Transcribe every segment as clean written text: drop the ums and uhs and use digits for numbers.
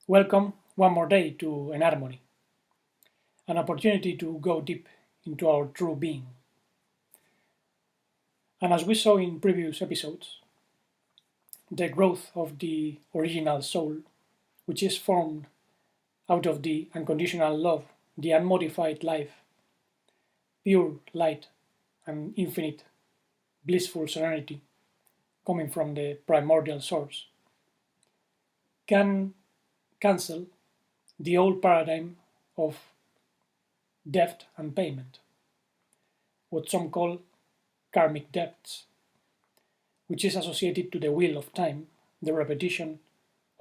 Welcome one more day to an harmony, an opportunity to go deep into our true being. And as we saw in previous episodes, the growth of the original soul, which is formed out of the unconditional love, the unmodified life, pure light, and infinite blissful serenity coming from the primordial source, can cancel the old paradigm of debt and payment, what some call karmic debts, which is associated to the wheel of time, the repetition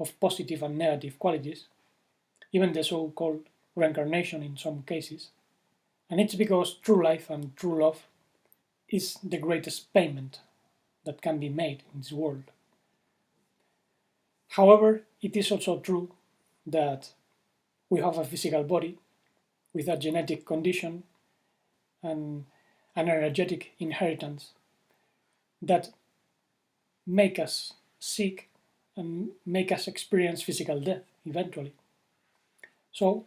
of positive and negative qualities, even the so-called reincarnation in some cases. And it's because true life and true love is the greatest payment that can be made in this world. However, it is also true that we have a physical body with a genetic condition and an energetic inheritance that make us sick and make us experience physical death eventually. So,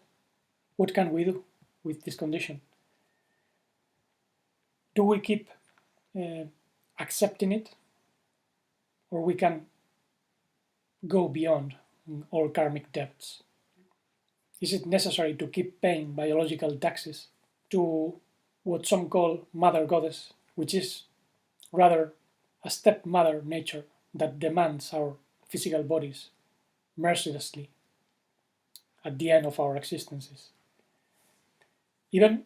what can we do with this condition? Do we keep accepting it, or we can go beyond all karmic debts? Is it necessary to keep paying biological taxes to what some call Mother Goddess, which is rather a stepmother nature that demands our physical bodies mercilessly at the end of our existences? Even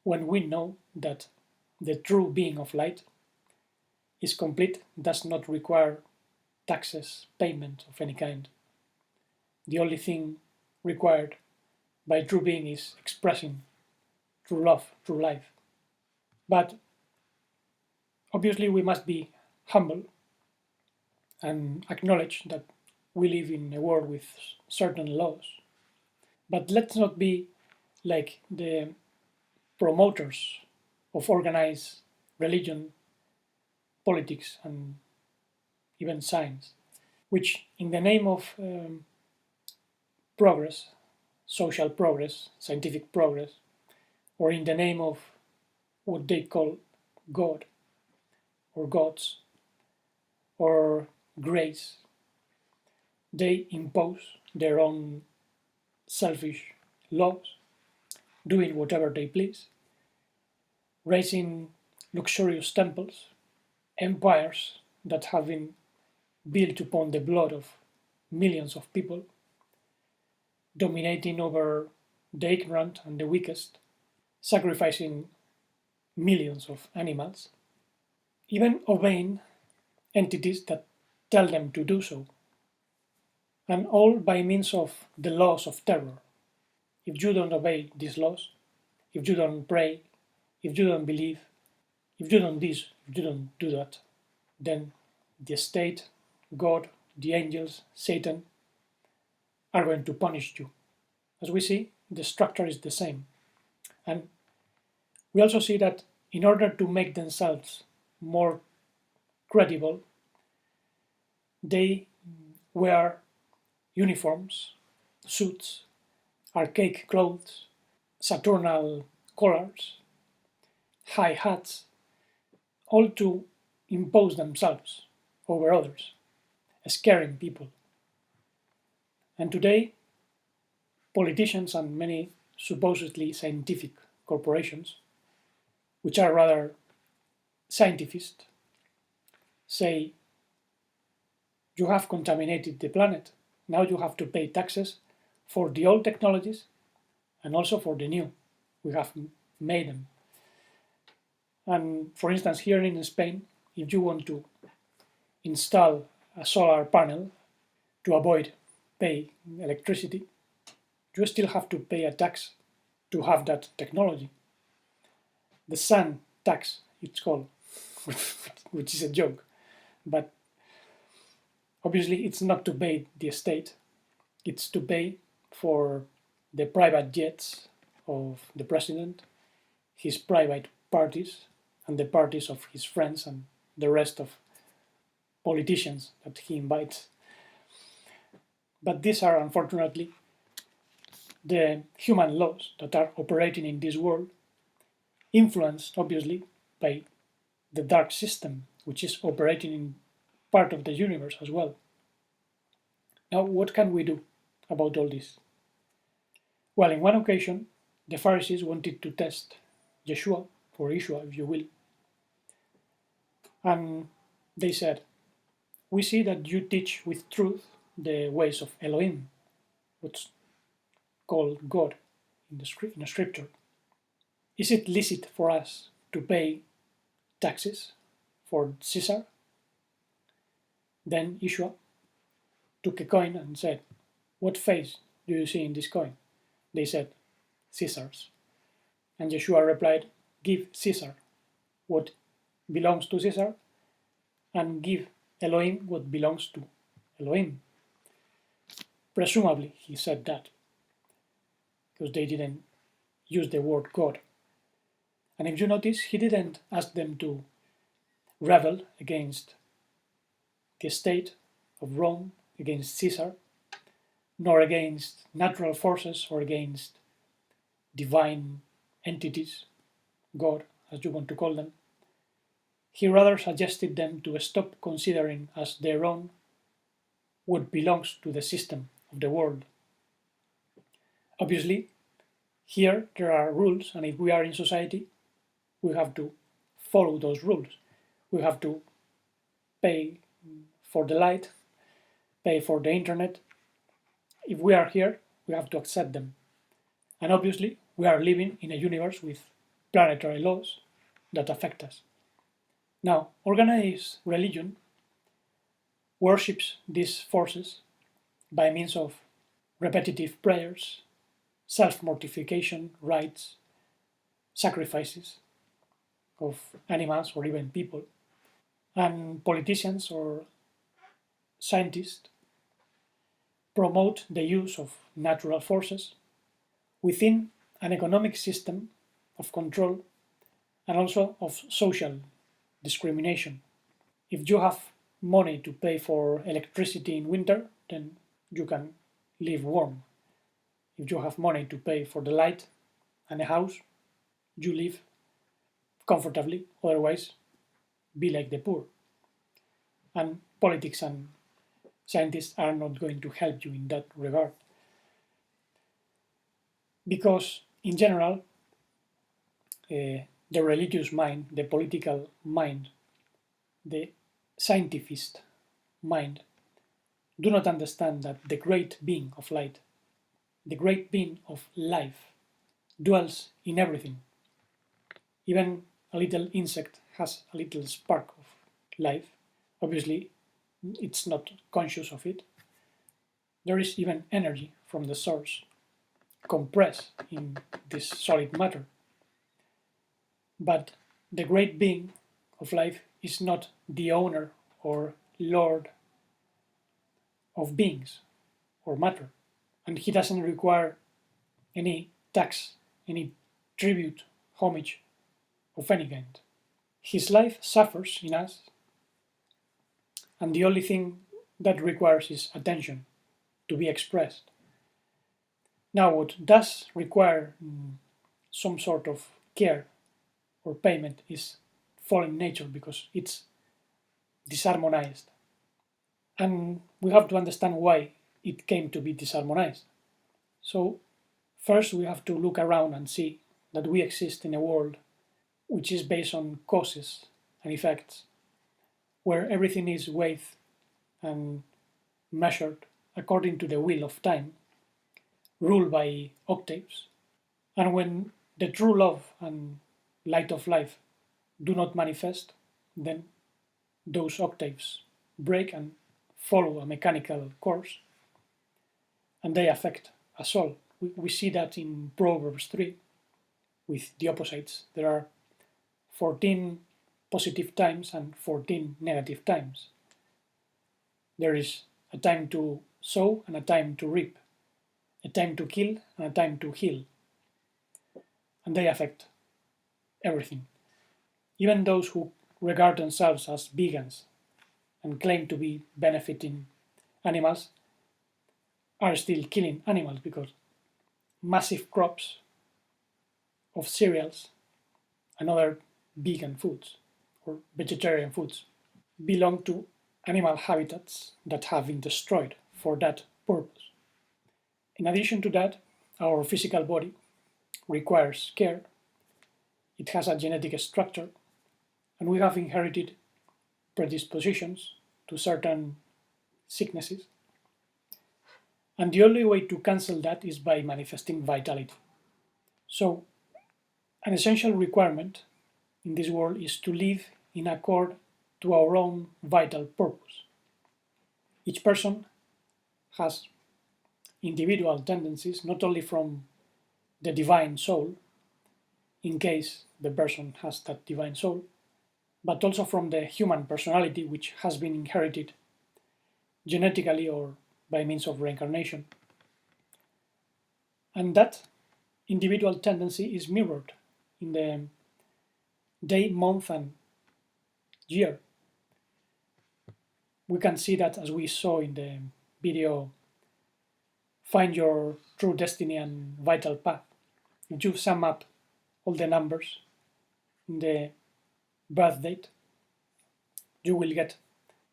when we know that the true being of light is complete, does not require taxes, payment of any kind. The only thing required by true being is expressing true love, true life. But obviously, we must be humble and acknowledge that we live in a world with certain laws. But let's not be like the promoters of organized religion, politics, and even science, which, in the name of progress, social progress, scientific progress, or in the name of what they call God or gods or grace, they impose their own selfish laws, doing whatever they please, raising luxurious temples, empires that have been built upon the blood of millions of people, dominating over the ignorant and the weakest, sacrificing millions of animals, even obeying entities that tell them to do so, and all by means of the laws of terror. If you don't obey these laws, if you don't pray, if you don't believe, if you don't this, if you don't do that, then the state, God, the angels, Satan are going to punish you. As we see, the structure is the same. And we also see that in order to make themselves more credible, they wear uniforms, suits, archaic clothes, Saturnal collars, high hats, all to impose themselves over others, scaring people. And today, politicians and many supposedly scientific corporations, which are rather scientifists, say you have contaminated the planet. Now you have to pay taxes for the old technologies and also for the new. We have made them. And for instance, here in Spain, if you want to install a solar panel to avoid pay electricity, you still have to pay a tax to have that technology. The sun tax, it's called, which is a joke. But obviously, it's not to pay the state, it's to pay for the private jets of the president, his private parties, and the parties of his friends and the rest of politicians that he invites. But these are, unfortunately, the human laws that are operating in this world, influenced, obviously, by the dark system, which is operating in part of the universe as well. Now, what can we do about all this? Well, in one occasion, the Pharisees wanted to test Yeshua, or Yeshua, if you will, and they said, "We see that you teach with truth the ways of Elohim," what's called God in the scripture. Is it licit for us to pay taxes for Caesar? Then Yeshua took a coin and said, "What face do you see in this coin?" They said, "Caesar's." And Yeshua replied, "Give Caesar what belongs to Caesar, and give Elohim what belongs to Elohim." Presumably, he said that because they didn't use the word God. And if you notice, he didn't ask them to rebel against the state of Rome, against Caesar, nor against natural forces or against divine entities, God, as you want to call them. He rather suggested them to stop considering as their own what belongs to the system of the world. Obviously, here there are rules, and if we are in society, we have to follow those rules. We have to pay for the light, pay for the internet. If we are here, we have to accept them. And obviously, we are living in a universe with planetary laws that affect us. Now, organized religion worships these forces by means of repetitive prayers, self-mortification, rites, sacrifices of animals or even people. And politicians or scientists promote the use of natural forces within an economic system of control and also of social discrimination. If you have money to pay for electricity in winter, then you can live warm. If you have money to pay for the light and a house, you live comfortably, otherwise be like the poor. And politics and scientists are not going to help you in that regard. Because in general, the religious mind, the political mind, the scientific mind do not understand that the great being of light, the great being of life, dwells in everything. Even a little insect has a little spark of life. Obviously, it's not conscious of it. There is even energy from the source compressed in this solid matter. But the great being of life is not the owner or lord of beings or matter, and he doesn't require any tax, any tribute, homage of any kind. His life suffers in us, and the only thing that requires is attention to be expressed. Now, what does require some sort of care or payment is fallen nature because it's disharmonized. And we have to understand why it came to be disharmonized. So, first we have to look around and see that we exist in a world which is based on causes and effects, where everything is weighed and measured according to the wheel of time, ruled by octaves. And when the true love and light of life do not manifest, then those octaves break and follow a mechanical course, and they affect us all. We see that in Proverbs 3 with the opposites. There are 14 positive times and 14 negative times. There is a time to sow and a time to reap, a time to kill and a time to heal, and they affect everything. Even those who regard themselves as vegans and claim to be benefiting animals are still killing animals because massive crops of cereals and other vegan foods or vegetarian foods belong to animal habitats that have been destroyed for that purpose. In addition to that, our physical body requires care, it has a genetic structure, and we have inherited predispositions to certain sicknesses. And the only way to cancel that is by manifesting vitality. So, an essential requirement in this world is to live in accord to our own vital purpose. Each person has individual tendencies, not only from the divine soul, in case the person has that divine soul, but also from the human personality which has been inherited genetically or by means of reincarnation. And that individual tendency is mirrored in the day, month, and year. We can see that as we saw in the video Find Your True Destiny and Vital Path. If you sum up all the numbers in the birth date, you will get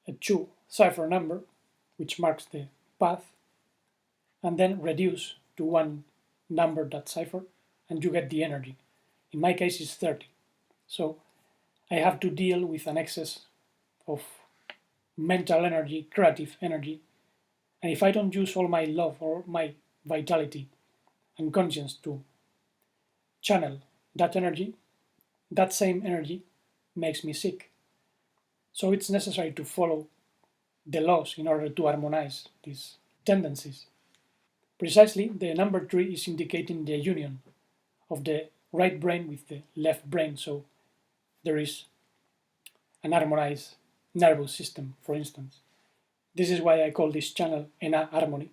a 2 cipher number which marks the path, and then reduce to one number that cipher and you get the energy. In my case it's 30. So I have to deal with an excess of mental energy, creative energy, and if I don't use all my love or my vitality and conscience to channel that energy, that same energy makes me sick. So it's necessary to follow the laws in order to harmonize these tendencies. Precisely, the number 3 is indicating the union of the right brain with the left brain, so there is an harmonized nervous system, for instance. This is why I call this channel Ena Harmony.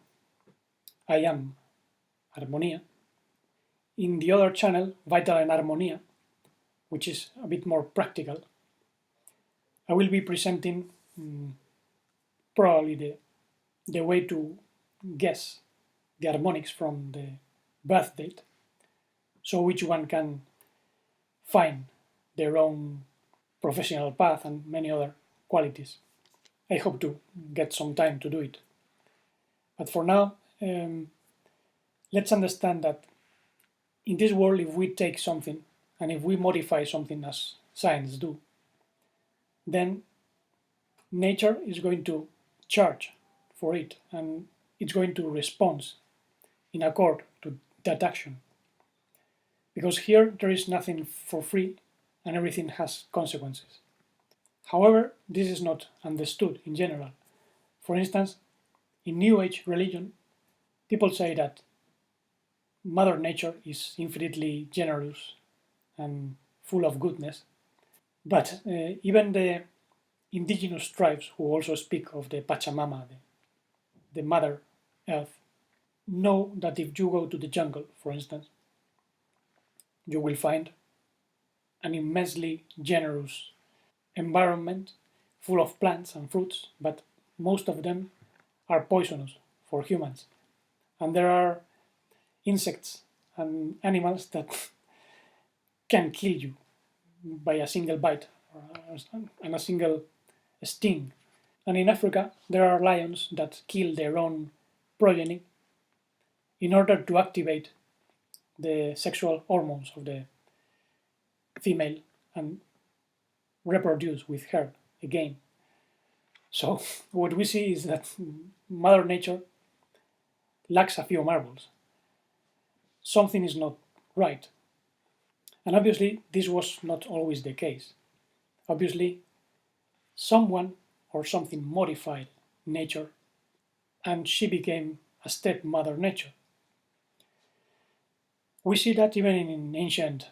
I am Armonía. In the other channel, Vital and Armonía, which is a bit more practical, I will be presenting probably the way to guess the harmonics from the birth date, so which one can find their own professional path and many other qualities. I hope to get some time to do it. But for now, let's understand that in this world, if we take something and if we modify something as science do, then nature is going to charge for it and it's going to respond in accord to that action. Because here there is nothing for free and everything has consequences. However, this is not understood in general. For instance, in New Age religion, people say that Mother Nature is infinitely generous and full of goodness, but even the indigenous tribes who also speak of the Pachamama, the Mother Earth, know that if you go to the jungle, for instance, you will find an immensely generous environment full of plants and fruits, but most of them are poisonous for humans. And there are insects and animals that can kill you by a single bite and a single sting. And in Africa, there are lions that kill their own progeny in order to activate the sexual hormones of the female and reproduce with her again. So what we see is that Mother Nature lacks a few marbles. Something is not right. And obviously, this was not always the case. Obviously, someone or something modified nature, and she became a stepmother nature. We see that even in ancient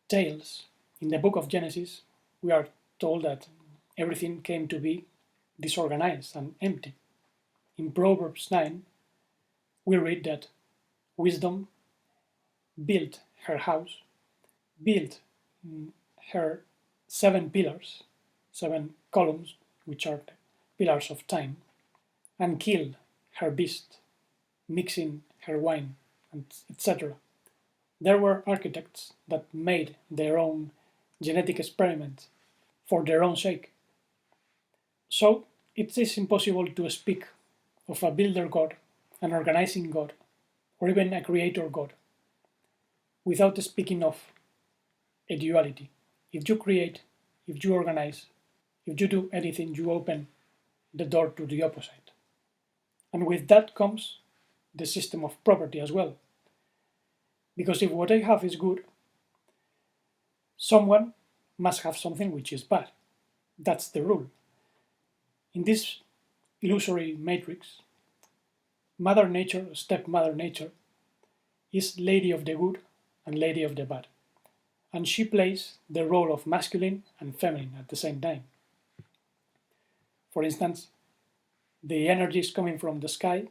tales. In the book of Genesis, we are told that everything came to be disorganized and empty. In Proverbs 9, we read that wisdom built her house, built her 7 pillars, 7 columns, which are the pillars of time, and killed her beast mixing her wine, and etc. There were architects that made their own genetic experiments for their own sake. So it is impossible to speak of a builder god, an organizing god, or even a creator god, without speaking of a duality. If you create, if you organize, if you do anything, you open the door to the opposite. And with that comes the system of property as well. Because if what I have is good, someone must have something which is bad. That's the rule. In this illusory matrix, Mother Nature, stepmother Nature, is lady of the good and lady of the bad. And she plays the role of masculine and feminine at the same time. For instance, the energies coming from the sky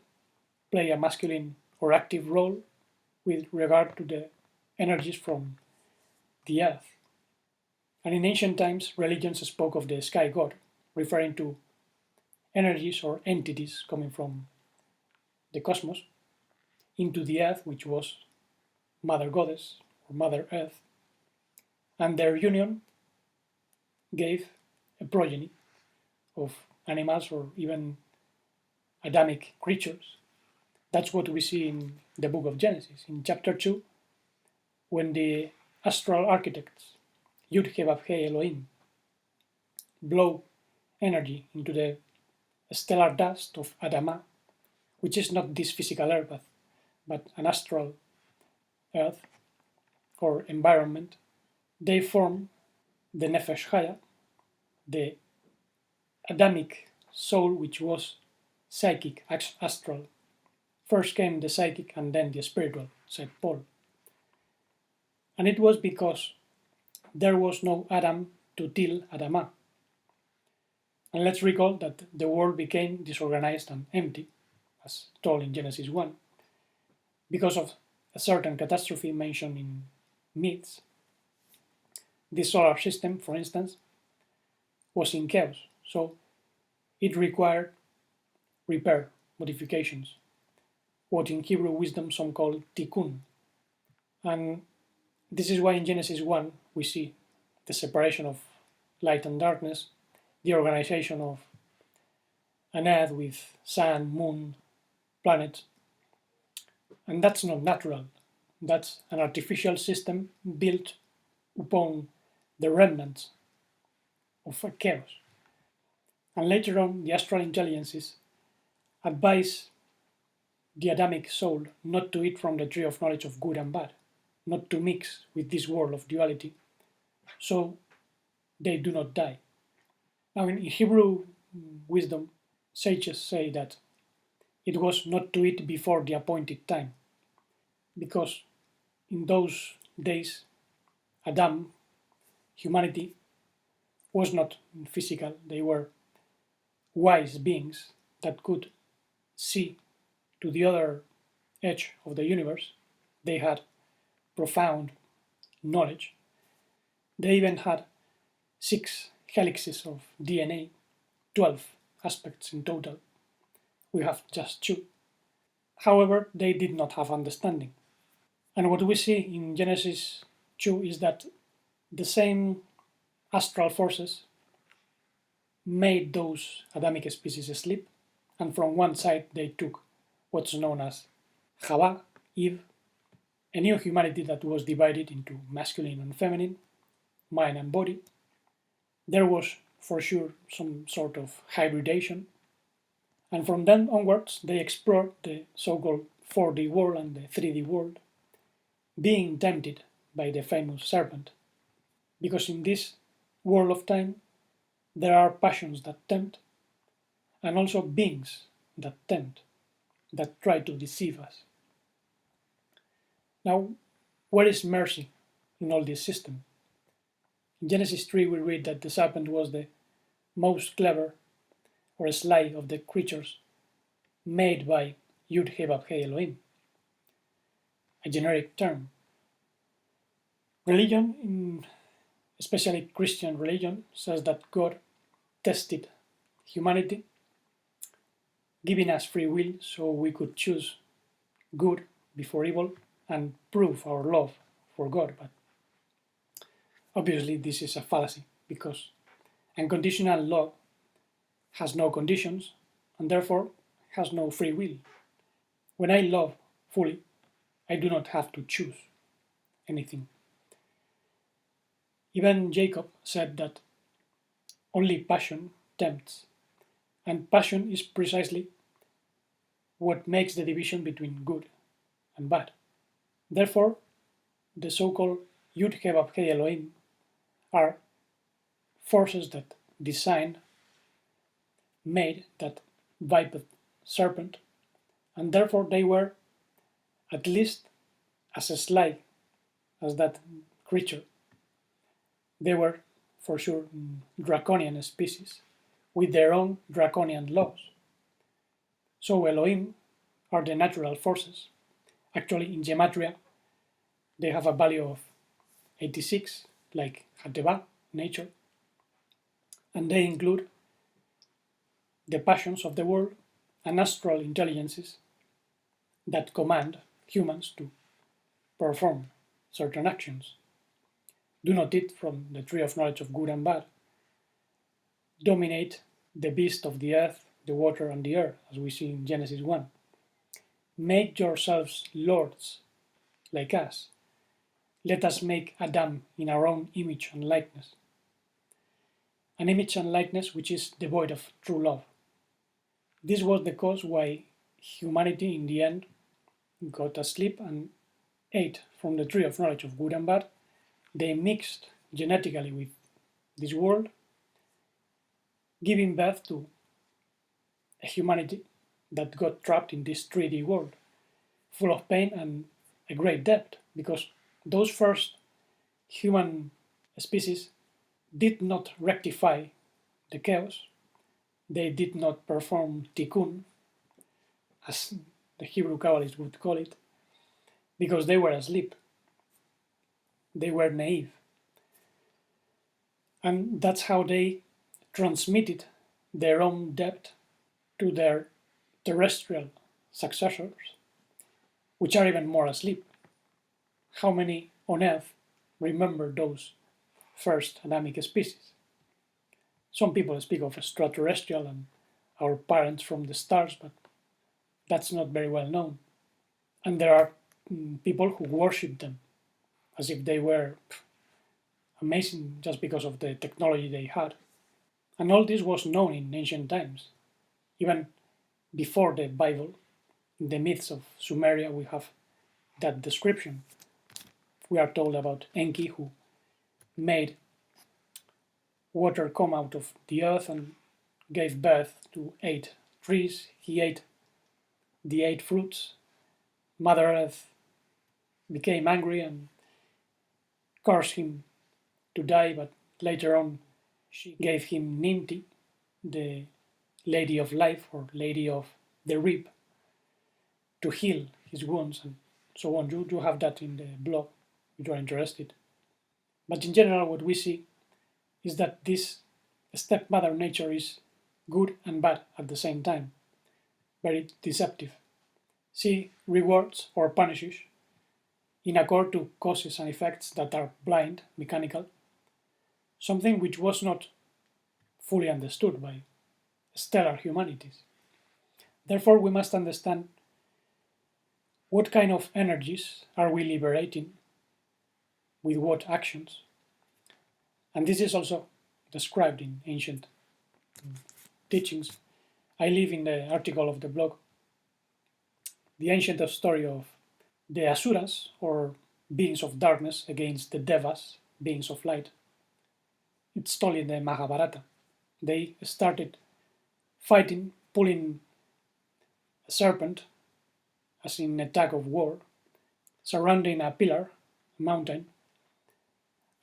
play a masculine or active role with regard to the energies from the earth. And in ancient times, religions spoke of the sky god, referring to energies or entities coming from the cosmos into the earth, which was Mother Goddess or Mother Earth, and their union gave a progeny of animals or even Adamic creatures. That's what we see in the book of Genesis. In chapter 2, when the astral architects, Yud-He-Vav-He Elohim, blow energy into the stellar dust of Adamah, which is not this physical earth, but an astral earth or environment, they form the Nefesh Chaya, the Adamic soul, which was psychic, astral. First came the psychic and then the spiritual, said Paul. And it was because there was no Adam to till Adamah. And let's recall that the world became disorganized and empty, as told in Genesis 1, because of a certain catastrophe mentioned in myths. The solar system, for instance, was in chaos, so it required repair, modifications, what in Hebrew wisdom some call tikkun. And this is why in Genesis 1 we see the separation of light and darkness, the organization of an earth with sun, moon, planets. And that's not natural. That's an artificial system built upon the remnants of a chaos. And later on, the astral intelligences advise the Adamic soul not to eat from the tree of knowledge of good and bad, not to mix with this world of duality, so they do not die. Now, in Hebrew wisdom, sages say that it was not to eat before the appointed time, because in those days, Adam, humanity, was not physical. They were wise beings that could see to the other edge of the universe. They had profound knowledge. They even had 6 helixes of DNA, 12 aspects in total. We have just 2. However, they did not have understanding. And what we see in Genesis 2 is that the same astral forces made those Adamic species sleep, and from one side they took what's known as Chava, Eve, a new humanity that was divided into masculine and feminine, mind and body. There was for sure some sort of hybridation, and from then onwards they explored the so-called 4D world and the 3D world, being tempted by the famous serpent, because in this world of time there are passions that tempt and also beings that tempt, that try to deceive us. Now, where is mercy in all this system? In Genesis 3 we read that the serpent was the most clever or sly of the creatures made by Yud-He-Vav-He Elohim, a generic term. Religion, especially Christian religion, says that God tested humanity, giving us free will so we could choose good before evil and prove our love for God. But obviously, this is a fallacy because unconditional love has no conditions and therefore has no free will. When I love fully, I do not have to choose anything. Even Jacob said that only passion tempts, and passion is precisely what makes the division between good and bad. Therefore, the so-called Yud He Vav He Elohim are forces that designed, made that biped serpent, and therefore they were at least as sly as that creature. They were, for sure, draconian species with their own draconian laws. So Elohim are the natural forces. Actually, in Gematria, they have a value of 86, like Hateva, nature, and they include the passions of the world and astral intelligences that command humans to perform certain actions. Do not eat from the tree of knowledge of good and bad. Dominate the beast of the earth, the water, and the air, as we see in Genesis 1. Make yourselves lords like us. Let us make Adam in our own image and likeness. An image and likeness which is devoid of true love. This was the cause why humanity in the end got asleep and ate from the tree of knowledge of good and bad. They mixed genetically with this world, giving birth to a humanity that got trapped in this 3D world, full of pain and a great debt, because those first human species did not rectify the chaos. They did not perform tikkun, as the Hebrew Kabbalists would call it, because they were asleep. They were naive. And that's how they transmitted their own debt to their terrestrial successors, which are even more asleep. How many on Earth remember those first Adamic species? Some people speak of extraterrestrial and our parents from the stars, but that's not very well known. And there are people who worship them as if they were amazing just because of the technology they had. And all this was known in ancient times. Even before the Bible, in the myths of Sumeria, we have that description. We are told about Enki, who made water come out of the earth and gave birth to 8 trees. He ate the 8 fruits. Mother Earth became angry and cursed him to die, but later on she gave him Ninti, the Lady of Life or Lady of the Rib, to heal his wounds and so on. You have that in the blog if you are interested. But in general, what we see is that this stepmother nature is good and bad at the same time, very deceptive. She rewards or punishes in accord to causes and effects that are blind, mechanical, something which was not fully understood by stellar humanities. Therefore, we must understand what kind of energies are we liberating with what actions. And this is also described in ancient teachings. I leave in the article of the blog the ancient story of the Asuras, or beings of darkness, against the Devas, beings of light. It's told in the Mahabharata. They started fighting, pulling a serpent, as in a tug of war, surrounding a pillar, a mountain,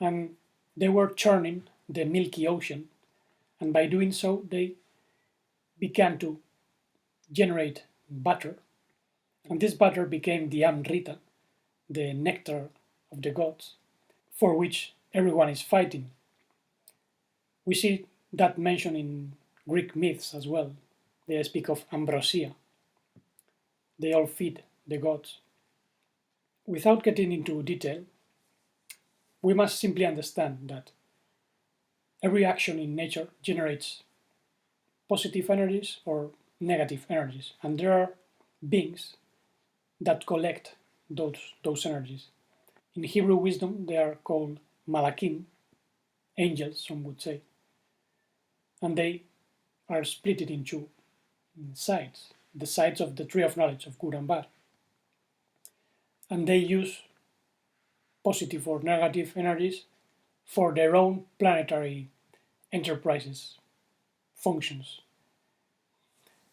and they were churning the Milky Ocean, and by doing so they began to generate butter, and this butter became the Amrita, the nectar of the gods, for which everyone is fighting. We see that mentioned in Greek myths as well. They speak of ambrosia. They all feed the gods. Without getting into detail, we must simply understand that every action in nature generates positive energies or negative energies, and there are beings that collect those energies. In Hebrew wisdom, they are called malakim, angels, some would say, and they are split into sides, the sides of the tree of knowledge of good and bad. And they use positive or negative energies for their own planetary enterprises, functions.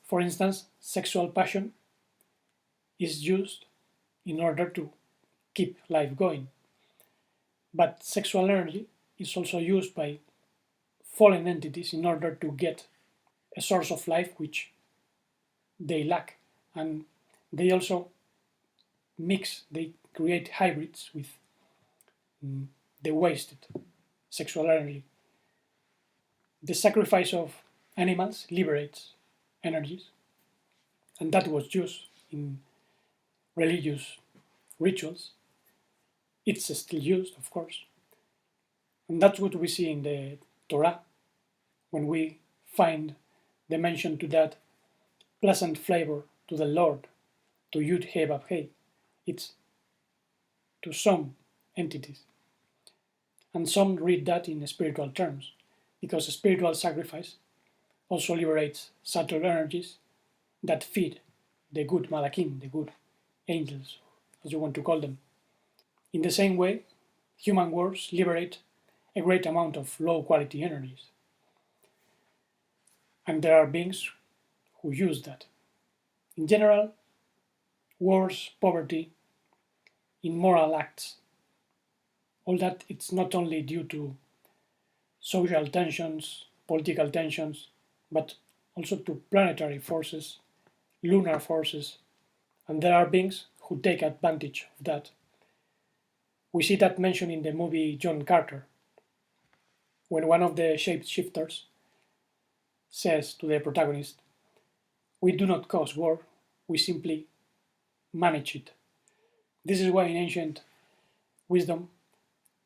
For instance, sexual passion is used in order to keep life going. But sexual energy is also used by fallen entities in order to get a source of life which they lack. And they also they create hybrids with the wasted sexual energy. The sacrifice of animals liberates energies, and that was used in religious rituals. It's still used, of course. And that's what we see in the Torah when we find the mention to that pleasant flavor to the Lord, to Yud He Vav He. It's to some entities. And some read that in spiritual terms, because spiritual sacrifice also liberates subtle energies that feed the good malakim, the good angels, as you want to call them. In the same way, human wars liberate a great amount of low quality energies. And there are beings who use that. In general, wars, poverty, immoral acts, all that it's not only due to social tensions, political tensions, but also to planetary forces, lunar forces, and there are beings who take advantage of that. We see that mentioned in the movie John Carter, when one of the shapeshifters says to the protagonist, "We do not cause war, we simply manage it." This is why in ancient wisdom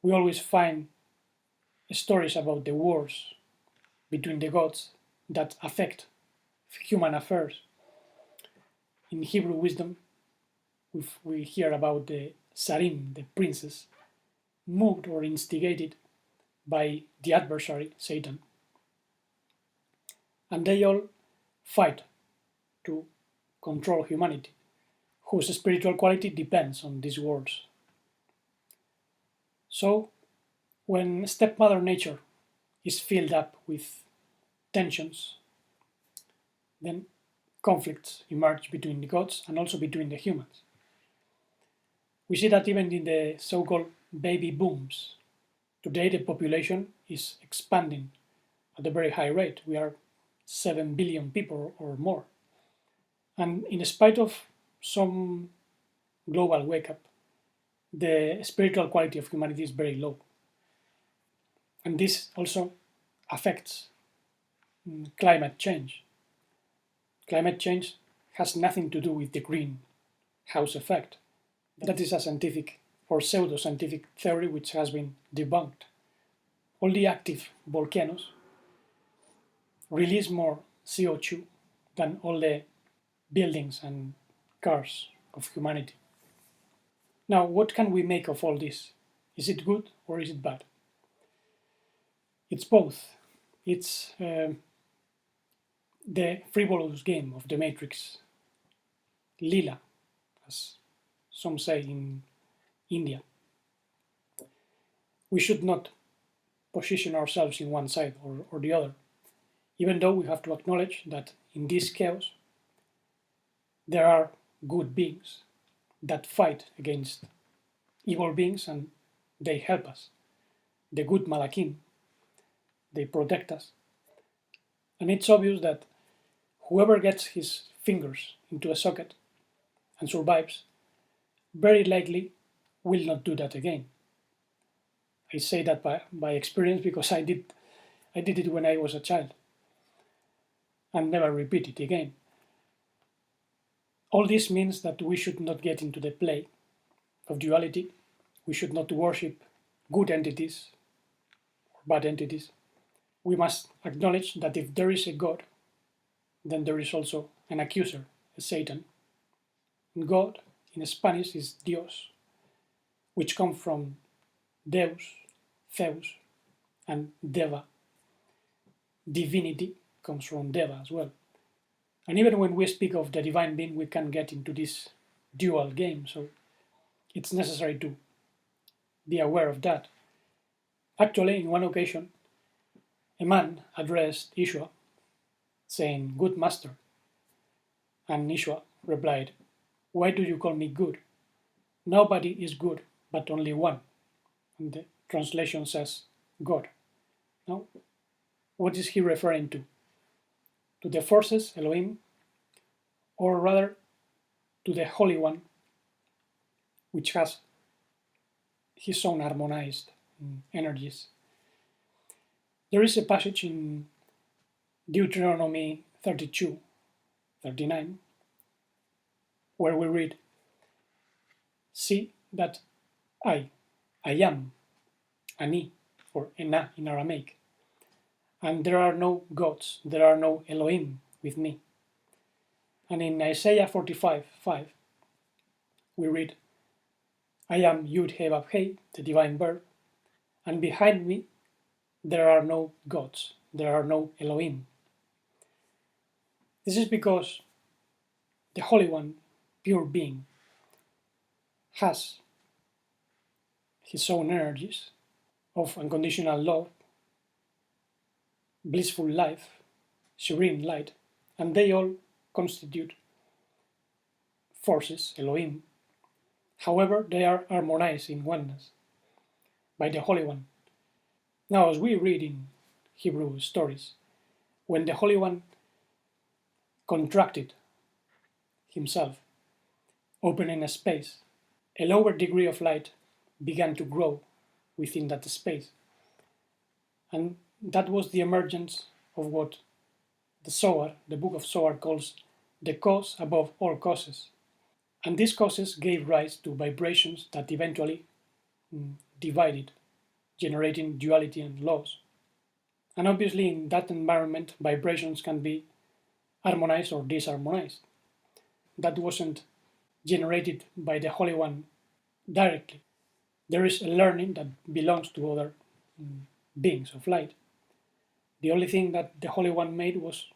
we always find stories about the wars between the gods that affect human affairs. In Hebrew wisdom, we hear about the Sarim, the princes, moved or instigated by the adversary, Satan. And they all fight to control humanity, whose spiritual quality depends on these wars. So, when stepmother nature is filled up with tensions, then conflicts emerge between the gods and also between the humans. We see that even in the so-called baby booms. Today the population is expanding at a very high rate. We are 7 billion people or more. And in spite of some global wake-up, the spiritual quality of humanity is very low. And this also affects climate change. Climate change has nothing to do with the greenhouse effect. That is a scientific or pseudo-scientific theory which has been debunked. All the active volcanoes release more CO2 than all the buildings and cars of humanity. Now, what can we make of all this? Is it good or is it bad? It's both. It's the frivolous game of the Matrix, Lylah, as some say in India. We should not position ourselves in one side or the other, even though we have to acknowledge that in this chaos there are good beings that fight against evil beings and they help us. The good Malakim, they protect us. And it's obvious that whoever gets his fingers into a socket and survives very likely will not do that again. I say that by experience because I did it when I was a child and never repeat it again. All this means that we should not get into the play of duality. We should not worship good entities or bad entities. We must acknowledge that if there is a God, then there is also an accuser, a Satan. And God in Spanish is Dios, which comes from Deus, Zeus, and Deva. Divinity comes from Deva as well. And even when we speak of the divine being, we can get into this dual game, so it's necessary to be aware of that. Actually, in one occasion, a man addressed Ishwa, saying, "Good master." And Ishwa replied, "Why do you call me good? Nobody is good, but only one." And the translation says, God. Now, what is he referring to? To the forces, Elohim, or rather to the Holy One, which has his own harmonized energies. There is a passage in Deuteronomy 32:39, where we read, "See that I am, Ani, or Ena in Aramaic, and there are no gods, there are no Elohim with me." And in Isaiah 45:5, we read, "I am Yud He Vav He, the divine bird, and behind me there are no gods, there are no Elohim." This is because the Holy One, pure being, has his own energies of unconditional love, blissful life, serene light, and they all constitute forces, Elohim. However, they are harmonized in oneness by the Holy One. Now, as we read in Hebrew stories, when the Holy One contracted himself, opening a space, a lower degree of light began to grow within that space. And that was the emergence of what the Zohar, the book of Zohar, calls the cause above all causes. And these causes gave rise to vibrations that eventually divided, generating duality and laws. And obviously, in that environment, vibrations can be harmonized or disharmonized. That wasn't generated by the Holy One directly. There is a learning that belongs to other beings of light. The only thing that the Holy One made was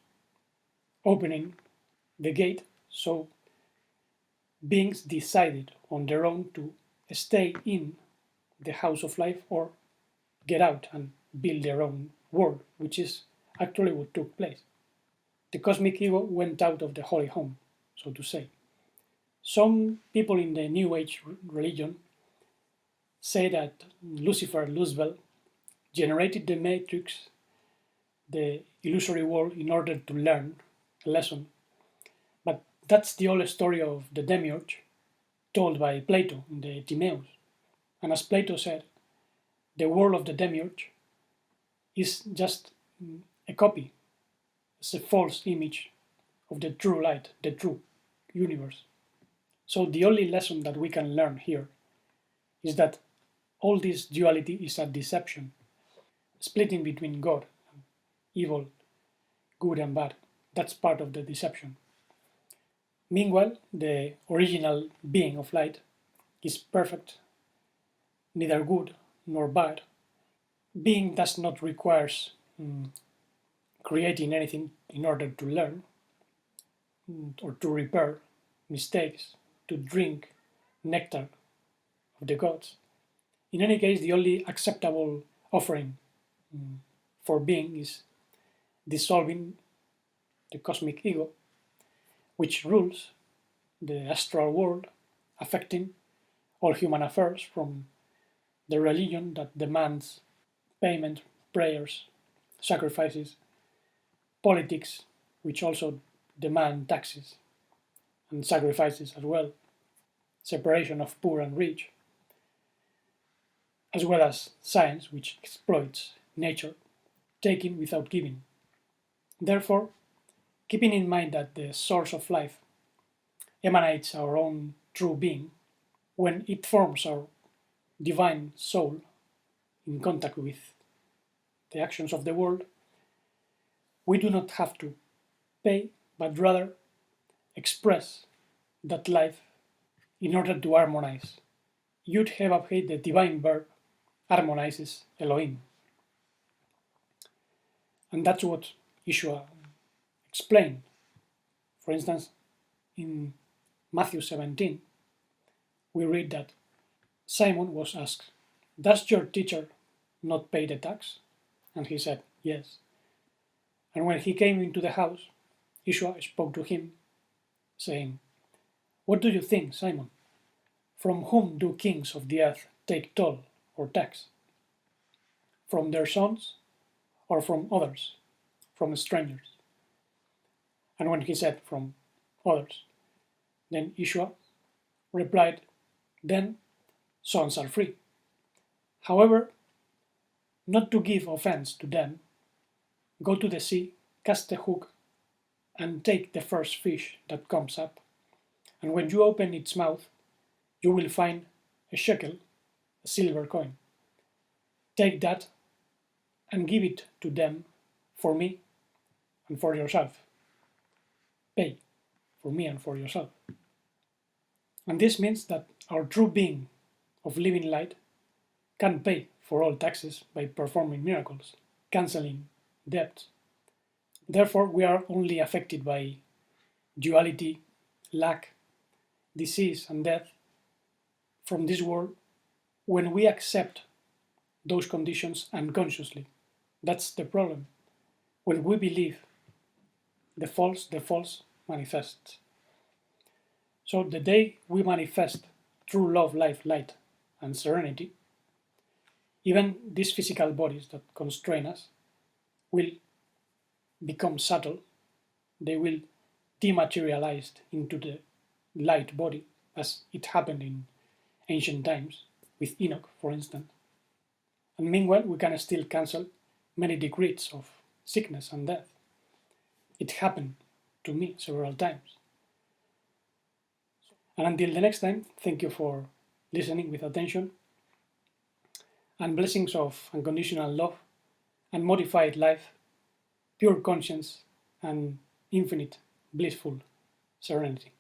opening the gate so beings decided on their own to stay in the house of life or get out and build their own world, which is actually what took place. The cosmic ego went out of the holy home, so to say. Some people in the New Age religion say that Lucifer, Luzbel, generated the matrix, the illusory world, in order to learn a lesson. But that's the old story of the demiurge told by Plato in the Timaeus. And as Plato said, the world of the demiurge is just a copy, it's a false image of the true light, the true universe. So the only lesson that we can learn here is that all this duality is a deception, splitting between God, evil, good and bad. That's part of the deception. Meanwhile, the original being of light is perfect, neither good nor bad. Being does not require creating anything in order to learn or to repair mistakes, to drink nectar of the gods. In any case, the only acceptable offering for being is dissolving the cosmic ego, which rules the astral world, affecting all human affairs, from the religion that demands payment, prayers, sacrifices, politics, which also demand taxes and sacrifices as well, separation of poor and rich, as well as science, which exploits nature, taking without giving. Therefore, keeping in mind that the source of life emanates our own true being, when it forms our divine soul in contact with the actions of the world, we do not have to pay, but rather express that life in order to harmonize. Yud He Vav He, the divine verb, harmonizes Elohim. And that's what Yeshua explained. For instance, in Matthew 17, we read that Simon was asked, "Does your teacher not pay the tax?" And he said, "Yes." And when he came into the house, Yeshua spoke to him, saying, "What do you think, Simon? From whom do kings of the earth take toll or tax? From their sons or from others, from strangers?" And when he said, "From others," then Yeshua replied, "Then sons are free. However, not to give offense to them, go to the sea, cast a hook, and take the first fish that comes up. And when you open its mouth, you will find a shekel, a silver coin. Take that and give it to them for me and for yourself. Pay for me and for yourself." And this means that our true being of living light can pay for all taxes by performing miracles, cancelling debts. Therefore, we are only affected by duality, lack, disease, and death from this world when we accept those conditions unconsciously. That's the problem. When we believe the false manifests. So the day we manifest true love, life, light, and serenity, even these physical bodies that constrain us will become subtle. They will dematerialize into the light body, as it happened in ancient times with Enoch, for instance. And meanwhile, we can still cancel many degrees of sickness and death. It happened to me several times. And until the next time, thank you for listening with attention, and blessings of unconditional love and modified life, pure conscience, and infinite blissful serenity.